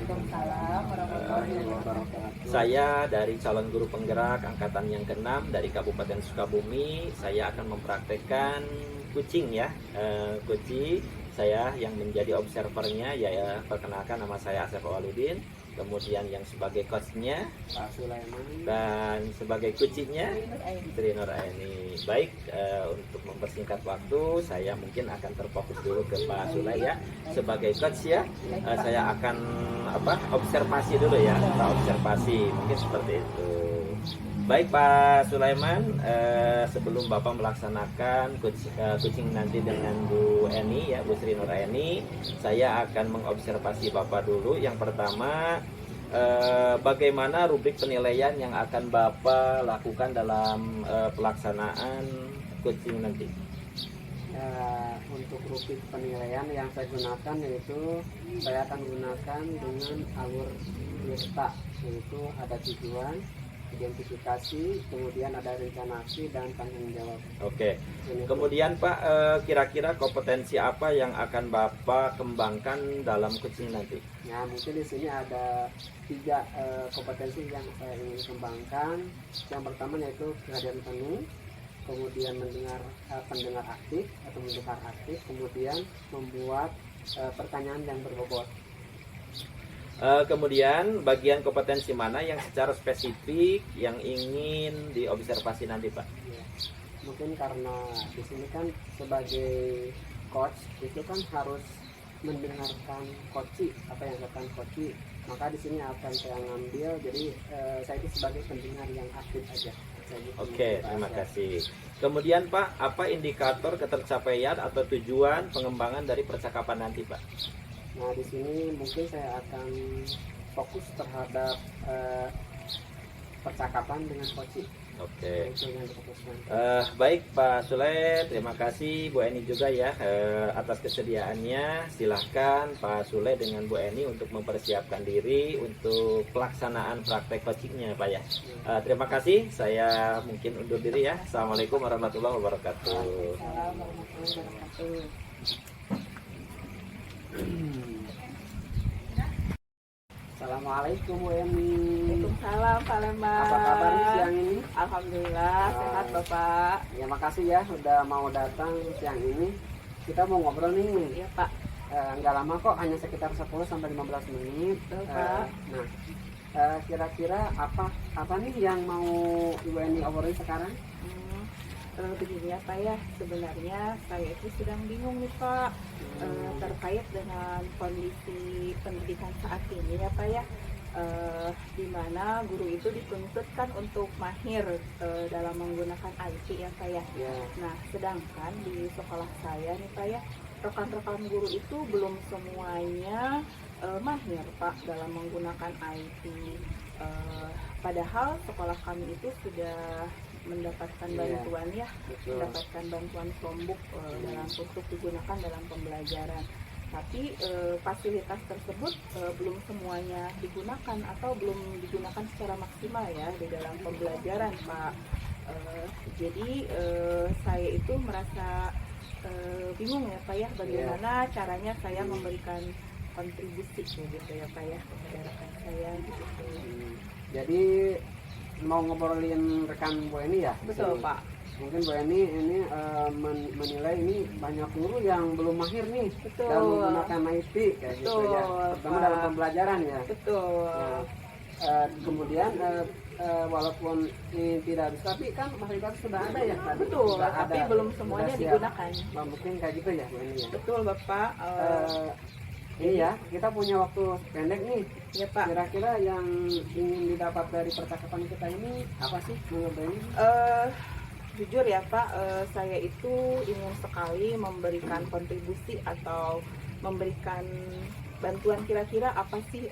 Waalaikumsalam warahmatullahi wabarakatuh. Saya dari calon guru penggerak angkatan yang ke-6 dari Kabupaten Sukabumi. Saya akan mempraktekkan kucing ya, kucing. Saya yang menjadi observernya, ya perkenalkan nama saya Asep Waludin. Kemudian yang sebagai coachnya Pak Sulaiman, dan sebagai kucingnya Sri Nur Aini. Baik, untuk mempersingkat waktu, saya mungkin akan terfokus dulu ke Pak Sulai ya. Sebagai coach ya, saya akan observasi dulu ya, kita observasi mungkin seperti itu. Baik Pak Sulaiman, sebelum Bapak melaksanakan coaching nanti dengan Bu Eni ya, Bu Sri Nur Eni, saya akan mengobservasi Bapak dulu. Yang pertama, bagaimana rubrik penilaian yang akan Bapak lakukan dalam pelaksanaan coaching nanti? untuk rubrik penilaian yang saya gunakan yaitu saya akan gunakan dengan alur WIRTA, yaitu ada tujuan, identifikasi, kemudian ada rencana aksi dan tanggung jawab. Oke. Kemudian Pak, kira-kira kompetensi apa yang akan Bapak kembangkan dalam coaching nanti? Ya, mungkin di sini ada 3 kompetensi yang saya ingin kembangkan. Yang pertama yaitu kehadiran penuh, kemudian pendengar aktif atau mendengar aktif, kemudian membuat pertanyaan yang berbobot. Kemudian bagian kompetensi mana yang secara spesifik yang ingin diobservasi nanti Pak? Ya, mungkin karena di sini kan sebagai coach itu kan harus mendengarkan coach, apa yang katakan coach, maka di sini akan saya ngambil, jadi saya itu sebagai pendengar yang aktif aja. Oke, terima kasih. Kemudian Pak, apa indikator ketercapaian atau tujuan pengembangan dari percakapan nanti Pak? Nah, di sini mungkin saya akan fokus terhadap percakapan dengan coach. Oke. Itu yang difokuskan. Baik Pak Sule, terima kasih Bu Eni juga ya atas kesediaannya. Silahkan Pak Sule dengan Bu Eni untuk mempersiapkan diri untuk pelaksanaan praktek coachingnya Pak ya. Terima kasih, saya mungkin undur diri ya. Assalamualaikum warahmatullahi wabarakatuh. Waalaikumsalam warahmatullahi wabarakatuh. Assalamualaikum Bu Eni. Waalaikumsalam Pak Lembang. Apa kabar siang ini? Alhamdulillah sehat Bapak. Ya, makasih ya sudah mau datang siang ini. Kita mau ngobrol nih. Iya Pak. Nggak lama kok, hanya sekitar 10-15 menit. Betul, Pak. Nah, kira-kira apa nih yang mau Ibu Eni obrolin sekarang? Begini ya Pak ya, sebenarnya saya itu sedang bingung nih Pak terkait dengan kondisi pendidikan saat ini ya Pak ya, di mana guru itu dituntutkan untuk mahir dalam menggunakan IT ya Pak ya. Nah, sedangkan di sekolah saya nih Pak ya, rekan-rekan guru itu belum semuanya mahir Pak dalam menggunakan IT. Padahal sekolah kami itu sudah mendapatkan bantuan ya, mendapatkan bantuan Chromebook untuk digunakan dalam pembelajaran. Tapi fasilitas tersebut belum semuanya digunakan atau belum digunakan secara maksimal ya di dalam pembelajaran Pak. Jadi saya itu merasa bingung ya Pak ya, bagaimana caranya saya memberikan kontribusi gitu ya Pak ya kepada rekan saya gitu. Jadi mau ngobrolin rekan Bu Eni ya? Betul Pak. Mungkin Bu Eni ini menilai ini banyak guru yang belum mahir nih dalam menggunakan IT kayak gitu ya, terutama dalam pembelajaran ya. Betul. Nah, kemudian walaupun ini tidak bisa, tapi kan fasilitas sudah ada ya. Betul, sudah tapi ada, belum semuanya digunakan. Nah, mungkin kayak gitu ya Bu Eni ya. Betul Bapak. Ini ya, kita punya waktu pendek nih. Ya Pak. Kira-kira yang ingin didapat dari percakapan kita ini apa sih menurut ini? Jujur ya Pak, saya itu ingin sekali memberikan kontribusi atau memberikan bantuan, kira-kira apa sih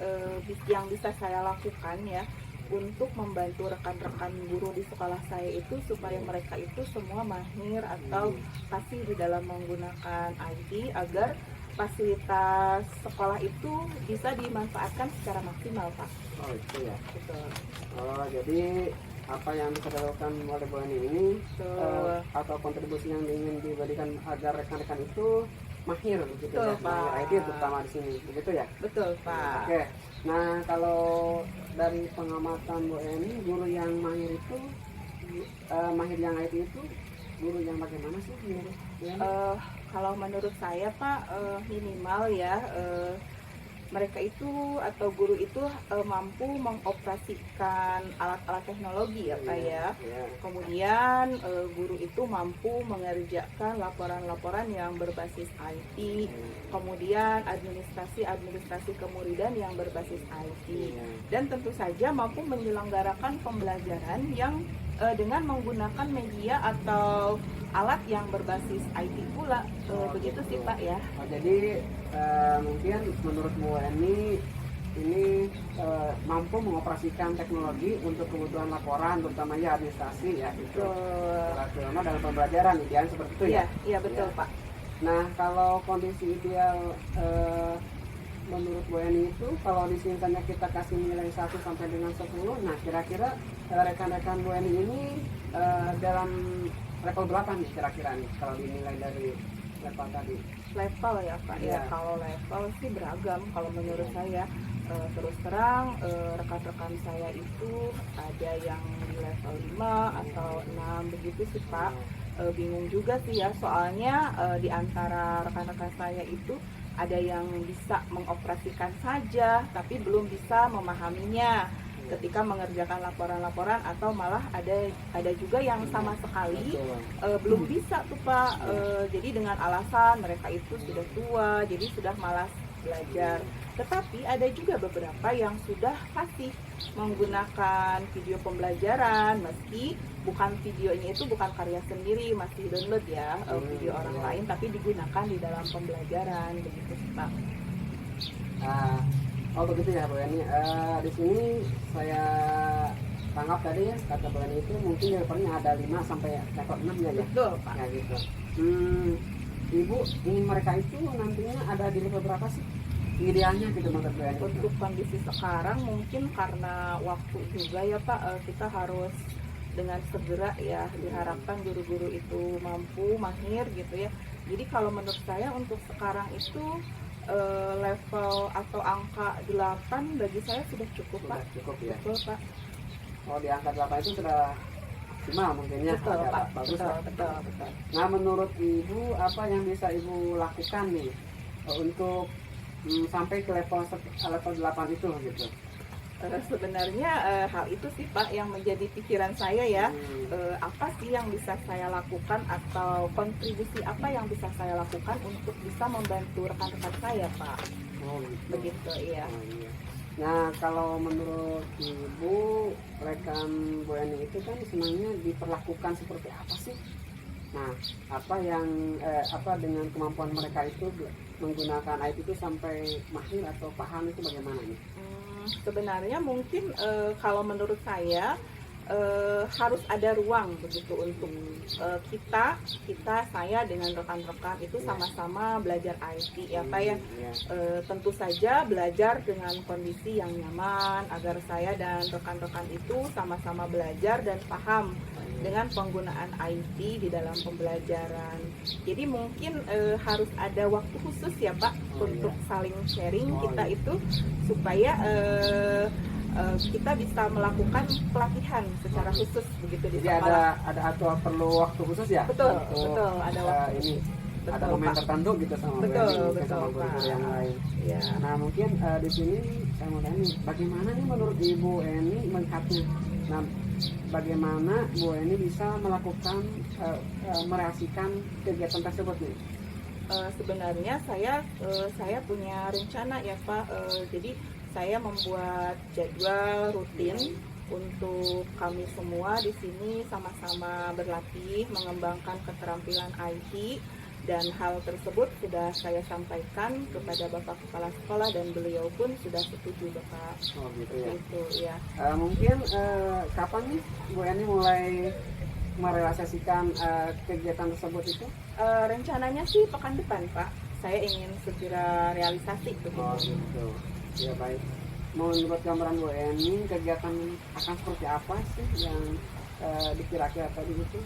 yang bisa saya lakukan ya untuk membantu rekan-rekan guru di sekolah saya itu supaya mereka itu semua mahir atau pasti di dalam menggunakan IT agar fasilitas sekolah itu bisa dimanfaatkan secara maksimal Pak. Oh itu ya. Betul. Oh jadi apa yang bisa dilakukan oleh Bu Eni ini atau kontribusi yang ingin diberikan agar rekan-rekan itu mahir gitu ya, Pak. mahir IT terutama di sini, begitu ya? Betul Pak. Oke, Nah, kalau dari pengamatan Bu Eni, guru yang mahir itu, mahir yang IT itu, guru yang bagaimana sih menurut Bu Eni? Kalau menurut saya Pak, minimal ya mereka itu atau guru itu mampu mengoperasikan alat-alat teknologi ya Pak ya. Kemudian guru itu mampu mengerjakan laporan-laporan yang berbasis IT. Kemudian administrasi kemuridan yang berbasis IT. Dan tentu saja mampu menyelenggarakan pembelajaran yang dengan menggunakan media atau alat yang berbasis IT pula. Begitu sih Pak ya. Jadi mungkin menurut Bu Eni ini mampu mengoperasikan teknologi untuk kebutuhan laporan, terutama ya administrasi ya itu, terutama dalam pembelajaran ideal seperti itu ya. Iya betul ya. Pak. Nah, kalau kondisi ideal menurut Bu Eni itu, kalau di sini misalnya kita kasih nilai 1 sampai dengan 10, nah kira-kira rekan-rekan Bu Eni ini dalam level berapa nih kira-kira nih kalau dinilai dari level tadi? Level ya Pak ya. Kalau level sih beragam kalau menurut saya. Terus terang rekan-rekan saya itu ada yang di level 5 atau 6 begitu sih Pak. Bingung juga sih ya, soalnya di antara rekan-rekan saya itu ada yang bisa mengoperasikan saja tapi belum bisa memahaminya ketika mengerjakan laporan-laporan, atau malah ada juga yang sama sekali belum bisa tuh Pak. Jadi dengan alasan mereka itu sudah tua, jadi sudah malas belajar. Tetapi ada juga beberapa yang sudah fasih menggunakan video pembelajaran, meski bukan videonya itu bukan karya sendiri, masih download ya video orang lain, tapi digunakan di dalam pembelajaran begitu Pak. Oh begitu ya Bu Eni. Di sini saya tangkap tadi ya, kata Bu Eni itu mungkin levelnya ada 5 sampai level 6 ya. Betul Pak. Ya gitu. Ibu ingin mereka itu nantinya ada di level berapa sih? Idealnya gitu menurut Bu Eni. Untuk kondisi sekarang mungkin karena waktu juga ya Pak, kita harus dengan segera ya, diharapkan guru-guru itu mampu, mahir gitu ya. Jadi kalau menurut saya untuk sekarang itu level atau angka 8 bagi saya sudah cukup Pak. Cukup ya. Betul Pak. Oh, di angka 8 itu sudah maksimal mungkin ya. Betul Pak. Bagus Betul. Nah, menurut Ibu apa yang bisa Ibu lakukan nih untuk sampai ke level 8 itu gitu? Sebenarnya hal itu sih Pak yang menjadi pikiran saya ya. Apa sih yang bisa saya lakukan atau kontribusi apa yang bisa saya lakukan untuk bisa membantu rekan-rekan saya Pak. Oh gitu. Begitu iya. Oh, iya. Nah, kalau menurut Ibu, rekan Bu Eni itu kan senangnya diperlakukan seperti apa sih? Nah, apa yang apa dengan kemampuan mereka itu menggunakan IT itu sampai mahir atau paham itu bagaimana nih? Sebenarnya mungkin kalau menurut saya harus ada ruang begitu untuk saya dengan rekan-rekan itu sama-sama belajar IT ya Pak ya. Tentu saja belajar dengan kondisi yang nyaman agar saya dan rekan-rekan itu sama-sama belajar dan paham dengan penggunaan IT di dalam pembelajaran. Jadi mungkin harus ada waktu khusus ya Pak untuk saling sharing kita itu supaya kita bisa melakukan pelatihan secara khusus begitu di Jadi sekolah. ada atau perlu waktu khusus ya? Betul, untuk, betul ada waktu. Ini Betul, ada momen Pak. tertentu gitu sama Bu Betul, Eni, mungkin betul, sama guru-guru Pak. yang lain. Ya. Nah, mungkin di sini saya mau tanya nih, bagaimana nih menurut Ibu Eni melihatnya? Nah, bagaimana Bu Eni bisa melakukan merealisasikan kegiatan tersebut nih? Sebenarnya saya punya rencana ya Pak. Jadi saya membuat jadwal rutin untuk kami semua di sini sama-sama berlatih mengembangkan keterampilan IT, dan hal tersebut sudah saya sampaikan kepada Bapak Kepala Sekolah dan beliau pun sudah setuju Bapak. Oh gitu ya. Itu ya. Mungkin kapan nih Bu Eni mulai merealisasikan kegiatan tersebut itu? Rencananya sih pekan depan Pak. Saya ingin segera realisasi begitu. Oh gitu. Ya baik. Menurut gambaran Bu Eni, kegiatan akan seperti apa sih yang dikira-kira tadi itu?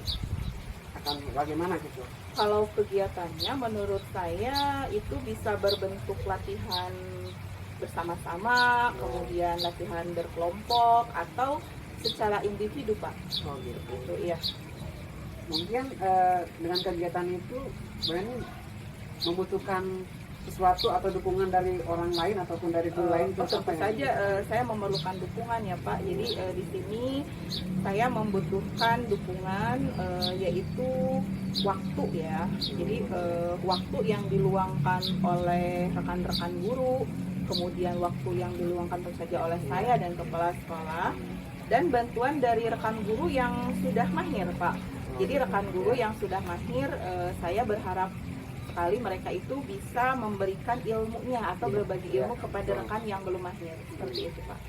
Akan bagaimana gitu? Kalau kegiatannya menurut saya itu bisa berbentuk latihan bersama-sama, kemudian latihan berkelompok atau secara individu Pak. Oh gitu. Gitu iya. Mungkin dengan kegiatan itu Bu Eni membutuhkan sesuatu atau dukungan dari orang lain ataupun dari guru lain itu Tentu apa yang- saja saya memerlukan dukungan ya Pak. Jadi di sini saya membutuhkan dukungan yaitu waktu ya. Jadi waktu yang diluangkan oleh rekan-rekan guru, kemudian waktu yang diluangkan tentu saja oleh saya dan kepala sekolah, dan bantuan dari rekan guru yang sudah mahir Pak. Jadi rekan guru yang sudah mahir, saya berharap sekali mereka itu bisa memberikan ilmunya atau berbagi ilmu kepada rekan yang belum mahir, seperti itu Pak.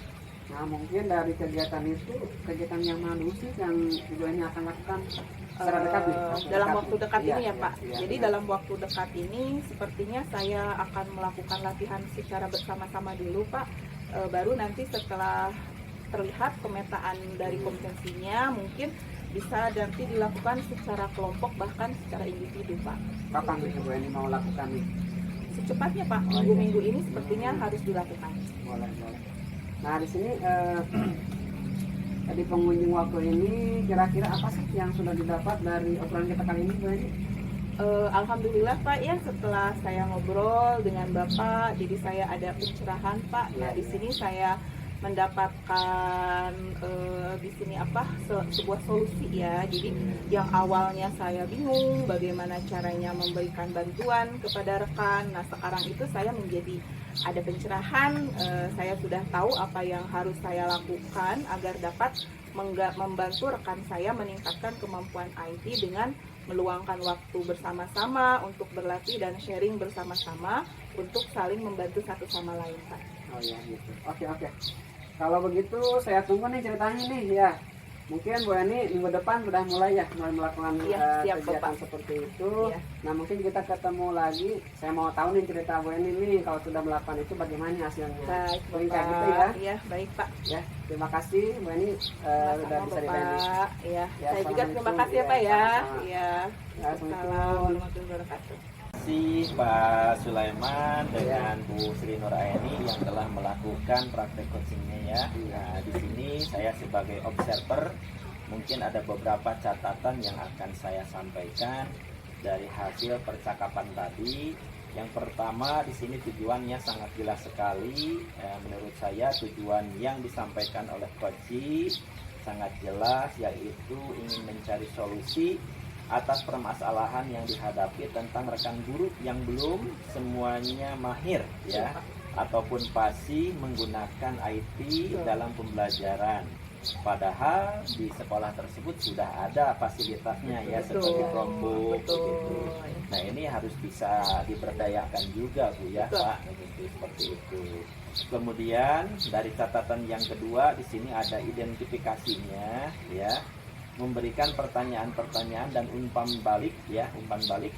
Nah mungkin dari kegiatan itu, kegiatan yang mana dulu sih yang Ibu Eni akan lakukan secara dekat nih? Dalam waktu dekat Iya, ini ya iya, Pak. iya, Jadi iya. dalam waktu dekat ini sepertinya saya akan melakukan latihan secara bersama-sama dulu Pak. Baru nanti setelah terlihat pemetaan dari kompetensinya mungkin bisa nanti dilakukan secara kelompok bahkan secara individu Pak. Kapan nih Ibu Eni mau lakukan nih? Secepatnya Pak, Oh, iya. minggu-minggu ini sepertinya harus dilakukan. Boleh. Nah di sini di pengunjung waktu ini kira-kira apa sih yang sudah didapat dari obrolan kita kali ini Bu Eni? Alhamdulillah Pak ya, setelah saya ngobrol dengan Bapak, jadi saya ada pencerahan Pak. Nah di sini saya mendapatkan di sini sebuah solusi ya. Jadi yang awalnya saya bingung bagaimana caranya memberikan bantuan kepada rekan. Nah sekarang itu saya menjadi ada pencerahan. Saya sudah tahu apa yang harus saya lakukan agar dapat membantu rekan saya meningkatkan kemampuan IT dengan meluangkan waktu bersama-sama untuk berlatih dan sharing bersama-sama untuk saling membantu satu sama lain Pak. Oh ya gitu. Oke. Kalau begitu saya tunggu nih ceritanya nih ya. Mungkin Bu Eni minggu depan sudah mulai melakukan Siap, kegiatan Bapak. seperti itu. Iya. Nah mungkin kita ketemu lagi. Saya mau tahu nih cerita Bu Eni nih kalau sudah melakukan itu bagaimana hasilnya. Baik Mungkin kayak Bapak. gitu ya. Iya baik Pak. Ya terima kasih Bu Eni sudah bisa dibantu. Bapak. Ya, Ya, saya juga terima kasih ya Assalamualaikum. Pak ya. Ya, Iya. Ya, Assalamualaikum. Assalamualaikum warahmatullahi wabarakatuh. Terima kasih Pak Sulaiman dengan Bu Sri Nuraini yang telah melakukan praktek coachingnya ya. Nah, di sini saya sebagai observer mungkin ada beberapa catatan yang akan saya sampaikan dari hasil percakapan tadi. Yang pertama di sini tujuannya sangat jelas sekali. Menurut saya tujuan yang disampaikan oleh Coach sangat jelas, yaitu ingin mencari solusi atas permasalahan yang dihadapi tentang rekan guru yang belum semuanya mahir ya ataupun fasih menggunakan IT dalam pembelajaran. Padahal di sekolah tersebut sudah ada fasilitasnya ya seperti Chromebook begitu. Nah ini harus bisa diberdayakan juga Bu ya Pak, begitu, seperti itu. Kemudian dari catatan yang kedua di sini ada identifikasinya ya. Memberikan pertanyaan-pertanyaan dan umpan balik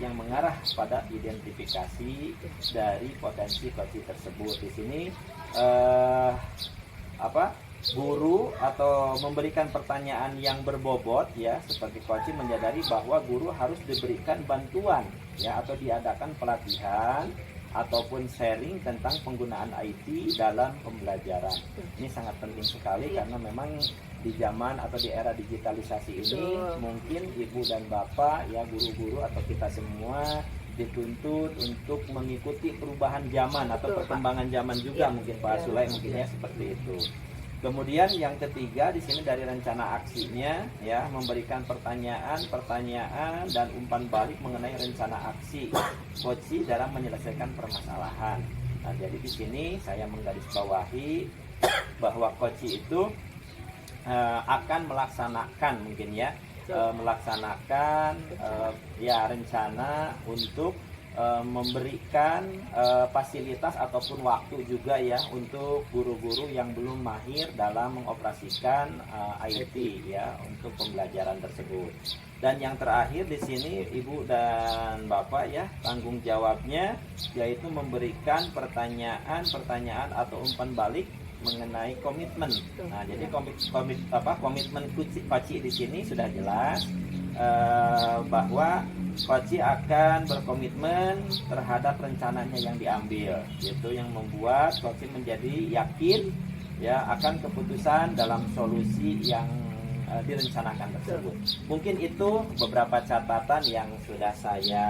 yang mengarah pada identifikasi dari potensi coach tersebut. Di sini guru atau memberikan pertanyaan yang berbobot ya, seperti coach menyadari bahwa guru harus diberikan bantuan ya atau diadakan pelatihan ataupun sharing tentang penggunaan IT dalam pembelajaran. Ini sangat penting sekali karena memang di zaman atau di era digitalisasi ini mungkin ibu dan bapak ya guru-guru atau kita semua dituntut untuk mengikuti perubahan zaman atau perkembangan zaman juga mungkin Pak Sulai mungkin ya seperti itu. Kemudian yang ketiga di sini dari rencana aksinya ya memberikan pertanyaan dan umpan balik mengenai rencana aksi coach dalam menyelesaikan permasalahan. Nah, jadi di sini saya menggarisbawahi bahwa coach itu akan melaksanakan mungkin ya rencana untuk memberikan fasilitas ataupun waktu juga ya untuk guru-guru yang belum mahir dalam mengoperasikan IT ya untuk pembelajaran tersebut. Dan yang terakhir di sini Ibu dan Bapak ya tanggung jawabnya yaitu memberikan pertanyaan atau umpan balik mengenai komitmen. Nah, jadi komitmen Coach di sini sudah jelas bahwa Coach akan berkomitmen terhadap rencananya yang diambil. Itu yang membuat Coach menjadi yakin ya akan keputusan dalam solusi yang direncanakan tersebut. Mungkin itu beberapa catatan yang sudah saya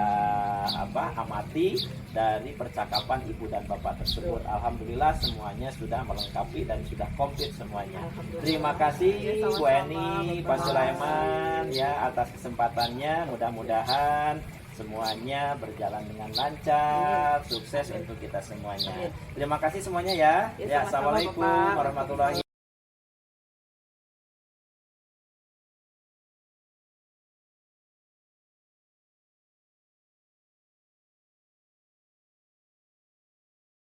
amati dari percakapan ibu dan bapak tersebut. Alhamdulillah semuanya sudah melengkapi dan sudah komplit semuanya. Terima kasih Bu Eni, Pak Sulaiman ya atas kesempatannya. Mudah-mudahan semuanya berjalan dengan lancar, sukses untuk kita semuanya. Terima kasih semuanya ya. Ya, assalamualaikum warahmatullahi